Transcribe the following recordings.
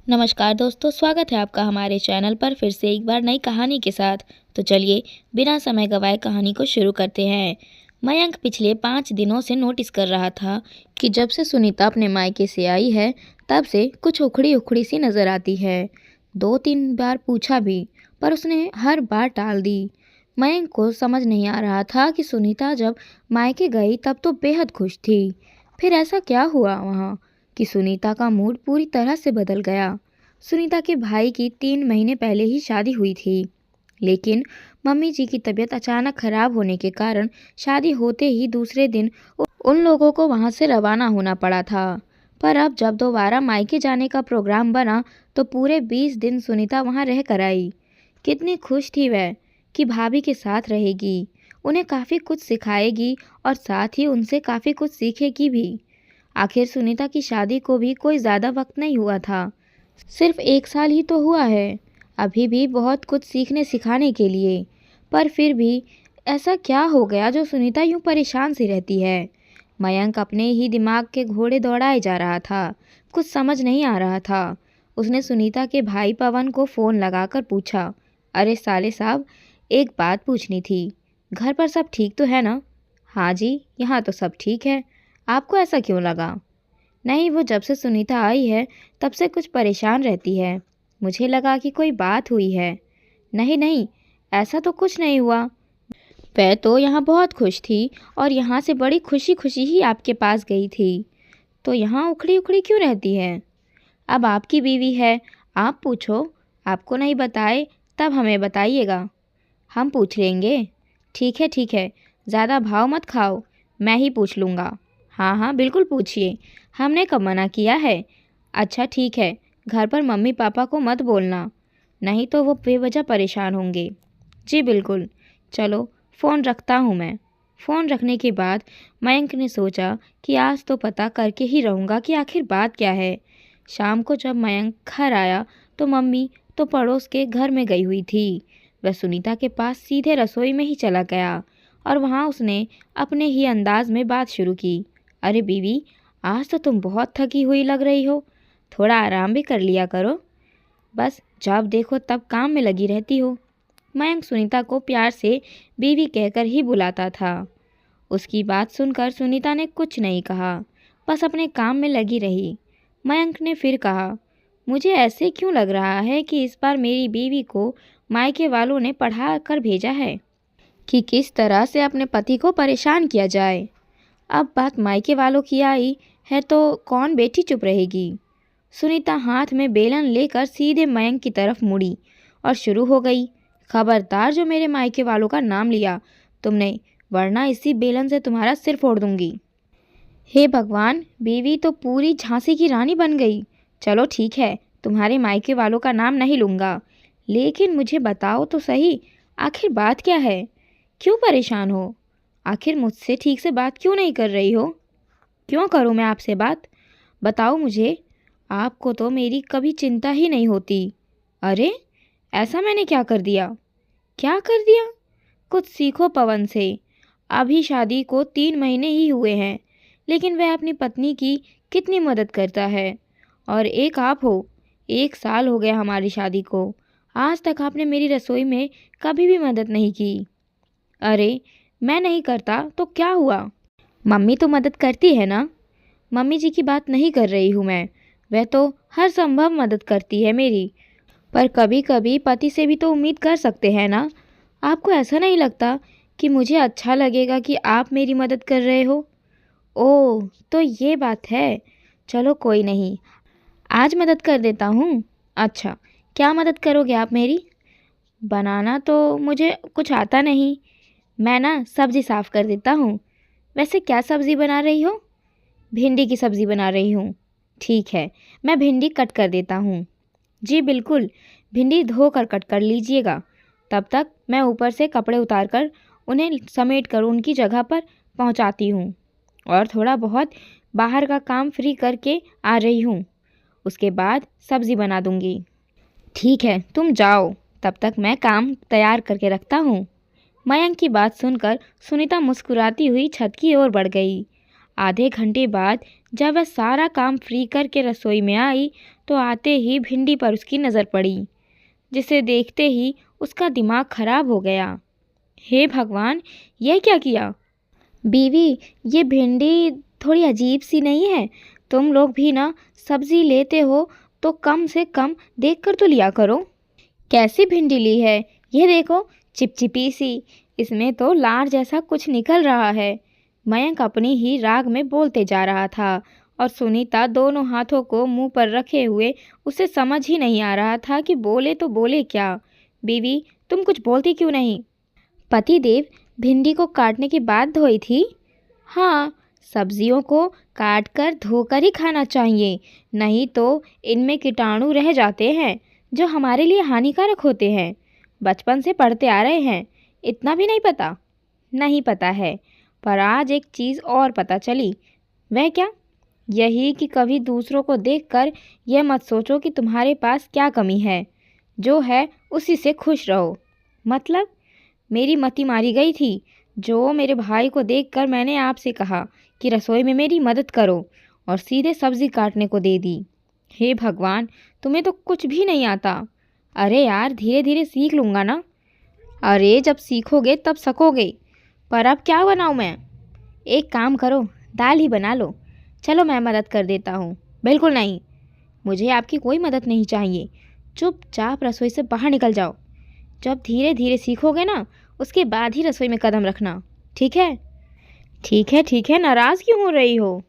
नमस्कार दोस्तों, स्वागत है आपका हमारे चैनल पर फिर से एक बार नई कहानी के साथ। तो चलिए बिना समय गवाए कहानी को शुरू करते हैं। मयंक पिछले 5 दिनों से नोटिस कर रहा था कि जब से सुनीता अपने मायके से आई है तब से कुछ उखड़ी उखड़ी सी नज़र आती है। 2-3 बार पूछा भी पर उसने हर बार टाल दी। मयंक को समझ नहीं आ रहा था कि सुनीता जब मायके गई तब तो बेहद खुश थी। फिर ऐसा क्या हुआ वहाँ कि सुनीता का मूड पूरी तरह से बदल गया। सुनीता के भाई की 3 महीने पहले ही शादी हुई थी, लेकिन मम्मी जी की तबीयत अचानक खराब होने के कारण शादी होते ही दूसरे दिन उन लोगों को वहां से रवाना होना पड़ा था। पर अब जब दोबारा मायके जाने का प्रोग्राम बना तो पूरे 20 दिन सुनीता वहां रह कर आई। कितनी खुश थी वह कि भाभी के साथ रहेगी, उन्हें काफ़ी कुछ सिखाएगी और साथ ही उनसे काफ़ी कुछ सीखेगी भी। आखिर सुनीता की शादी को भी कोई ज़्यादा वक्त नहीं हुआ था, सिर्फ 1 साल ही तो हुआ है। अभी भी बहुत कुछ सीखने सिखाने के लिए। पर फिर भी ऐसा क्या हो गया जो सुनीता यूं परेशान सी रहती है। मयंक अपने ही दिमाग के घोड़े दौड़ाए जा रहा था, कुछ समझ नहीं आ रहा था। उसने सुनीता के भाई पवन को फ़ोन लगाकर पूछा, अरे साले साहब, एक बात पूछनी थी। घर पर सब ठीक तो है ना? हाँ जी, यहाँ तो सब ठीक है। आपको ऐसा क्यों लगा? नहीं, वो जब से सुनीता आई है तब से कुछ परेशान रहती है। मुझे लगा कि कोई बात हुई है। नहीं नहीं, ऐसा तो कुछ नहीं हुआ। वह तो यहाँ बहुत खुश थी और यहाँ से बड़ी खुशी खुशी ही आपके पास गई थी। तो यहाँ उखड़ी उखड़ी क्यों रहती है? अब आपकी बीवी है, आप पूछो। आपको नहीं बताए तब हमें बताइएगा, हम पूछ लेंगे। ठीक है, ज़्यादा भाव मत खाओ, मैं ही पूछ लूँगा। हाँ हाँ बिल्कुल पूछिए, हमने कब मना किया है। अच्छा ठीक है, घर पर मम्मी पापा को मत बोलना, नहीं तो वो बेवजह परेशान होंगे। जी बिल्कुल, चलो फ़ोन रखता हूँ मैं। फ़ोन रखने के बाद मयंक ने सोचा कि आज तो पता करके ही रहूँगा कि आखिर बात क्या है। शाम को जब मयंक घर आया तो मम्मी तो पड़ोस के घर में गई हुई थी। वह सुनीता के पास सीधे रसोई में ही चला गया और वहाँ उसने अपने ही अंदाज में बात शुरू की। अरे बीवी, आज तो तुम बहुत थकी हुई लग रही हो, थोड़ा आराम भी कर लिया करो। बस जब देखो तब काम में लगी रहती हो। मयंक सुनीता को प्यार से बीवी कहकर ही बुलाता था। उसकी बात सुनकर सुनीता ने कुछ नहीं कहा, बस अपने काम में लगी रही। मयंक ने फिर कहा, मुझे ऐसे क्यों लग रहा है कि इस बार मेरी बीवी को मायके वालों ने पढ़ा कर भेजा है कि किस तरह से अपने पति को परेशान किया जाए। अब बात मायके वालों की आई है तो कौन बेटी चुप रहेगी। सुनीता हाथ में बेलन लेकर सीधे मयंक की तरफ मुड़ी और शुरू हो गई, खबरदार जो मेरे मायके वालों का नाम लिया तुमने, वरना इसी बेलन से तुम्हारा सिर फोड़ दूंगी। हे भगवान, बीवी तो पूरी झांसी की रानी बन गई। चलो ठीक है, तुम्हारे मायके वालों का नाम नहीं लूँगा, लेकिन मुझे बताओ तो सही, आखिर बात क्या है? क्यों परेशान हो? आखिर मुझसे ठीक से बात क्यों नहीं कर रही हो? क्यों करूँ मैं आपसे बात? बताओ मुझे। आपको तो मेरी कभी चिंता ही नहीं होती। अरे, ऐसा मैंने क्या कर दिया? क्या कर दिया? कुछ सीखो पवन से। अभी शादी को 3 महीने ही हुए हैं, लेकिन वह अपनी पत्नी की कितनी मदद करता है। और एक आप हो, 1 साल हो गया हमारी शादी को, आज तक आपने मेरी रसोई में कभी भी मदद नहीं की। अरे, मैं नहीं करता तो क्या हुआ? मम्मी तो मदद करती है ना। मम्मी जी की बात नहीं कर रही हूँ मैं, वह तो हर संभव मदद करती है मेरी, पर कभी कभी पति से भी तो उम्मीद कर सकते हैं ना। आपको ऐसा नहीं लगता कि मुझे अच्छा लगेगा कि आप मेरी मदद कर रहे हो? ओह, तो ये बात है। चलो कोई नहीं, आज मदद कर देता हूँ। अच्छा, क्या मदद करोगे आप मेरी? बनाना तो मुझे कुछ आता नहीं, मैं ना सब्ज़ी साफ़ कर देता हूँ। वैसे क्या सब्ज़ी बना रही हो? भिंडी की सब्ज़ी बना रही हूँ। ठीक है, मैं भिंडी कट कर देता हूँ। जी बिल्कुल, भिंडी धोकर कट कर लीजिएगा। तब तक मैं ऊपर से कपड़े उतार कर उन्हें समेट कर उनकी जगह पर पहुँचाती हूँ और थोड़ा बहुत बाहर का काम फ्री करके आ रही हूँ। उसके बाद सब्ज़ी बना दूँगी। ठीक है, तुम जाओ, तब तक मैं काम तैयार करके रखता हूँ। मयंक की बात सुनकर सुनीता मुस्कुराती हुई छत की ओर बढ़ गई। आधे घंटे बाद जब वह सारा काम फ्री करके रसोई में आई तो आते ही भिंडी पर उसकी नज़र पड़ी, जिसे देखते ही उसका दिमाग खराब हो गया। हे भगवान, यह क्या किया? बीवी, ये भिंडी थोड़ी अजीब सी नहीं है? तुम लोग भी ना सब्जी लेते हो तो कम से कम देख कर तो लिया करो। कैसी भिंडी ली है? यह देखो, चिपचिपी सी, इसमें तो लार जैसा कुछ निकल रहा है। मयंक अपनी ही राग में बोलते जा रहा था और सुनीता दोनों हाथों को मुंह पर रखे हुए, उसे समझ ही नहीं आ रहा था कि बोले तो बोले क्या। बीवी, तुम कुछ बोलती क्यों नहीं? पतिदेव, भिंडी को काटने के बाद धोई थी। हाँ, सब्जियों को काट कर धोकर ही खाना चाहिए, नहीं तो इनमें कीटाणु रह जाते हैं जो हमारे लिए हानिकारक होते हैं। बचपन से पढ़ते आ रहे हैं, इतना भी नहीं पता? नहीं पता है, पर आज एक चीज़ और पता चली। वह क्या? यही कि कभी दूसरों को देखकर यह मत सोचो कि तुम्हारे पास क्या कमी है, जो है उसी से खुश रहो। मतलब? मेरी मति मारी गई थी, जो मेरे भाई को देखकर मैंने आपसे कहा कि रसोई में मेरी मदद करो, और सीधे सब्जी काटने को दे दी। हे भगवान, तुम्हें तो कुछ भी नहीं आता। अरे यार, धीरे धीरे सीख लूँगा ना। अरे जब सीखोगे तब सकोगे। पर अब क्या बनाऊँ मैं? एक काम करो, दाल ही बना लो। चलो मैं मदद कर देता हूँ। बिल्कुल नहीं, मुझे आपकी कोई मदद नहीं चाहिए। चुपचाप रसोई से बाहर निकल जाओ। जब धीरे धीरे सीखोगे ना, उसके बाद ही रसोई में कदम रखना, ठीक है? ठीक है ठीक है, नाराज़ क्यों हो रही हो?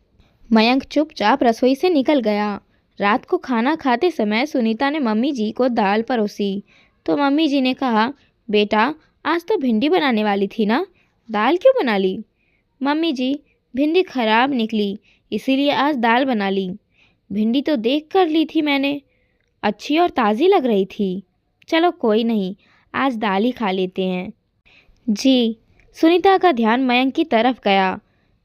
मयंक चुपचाप रसोई से निकल गया। रात को खाना खाते समय सुनीता ने मम्मी जी को दाल परोसी, तो मम्मी जी ने कहा, बेटा आज तो भिंडी बनाने वाली थी ना, दाल क्यों बना ली? मम्मी जी, भिंडी खराब निकली, इसीलिए आज दाल बना ली। भिंडी तो देख कर ली थी मैंने, अच्छी और ताज़ी लग रही थी। चलो कोई नहीं, आज दाल ही खा लेते हैं। जी। सुनीता का ध्यान मयंक की तरफ गया,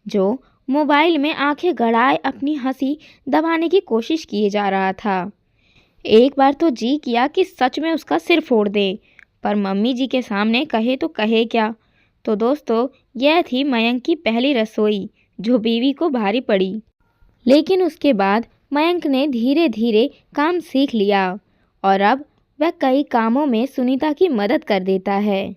जो मोबाइल में आंखें गड़ाए अपनी हंसी दबाने की कोशिश किए जा रहा था। एक बार तो जी किया कि सच में उसका सिर फोड़ दे, पर मम्मी जी के सामने कहे तो कहे क्या। तो दोस्तों, यह थी मयंक की पहली रसोई, जो बीवी को भारी पड़ी। लेकिन उसके बाद मयंक ने धीरे धीरे काम सीख लिया और अब वह कई कामों में सुनीता की मदद कर देता है।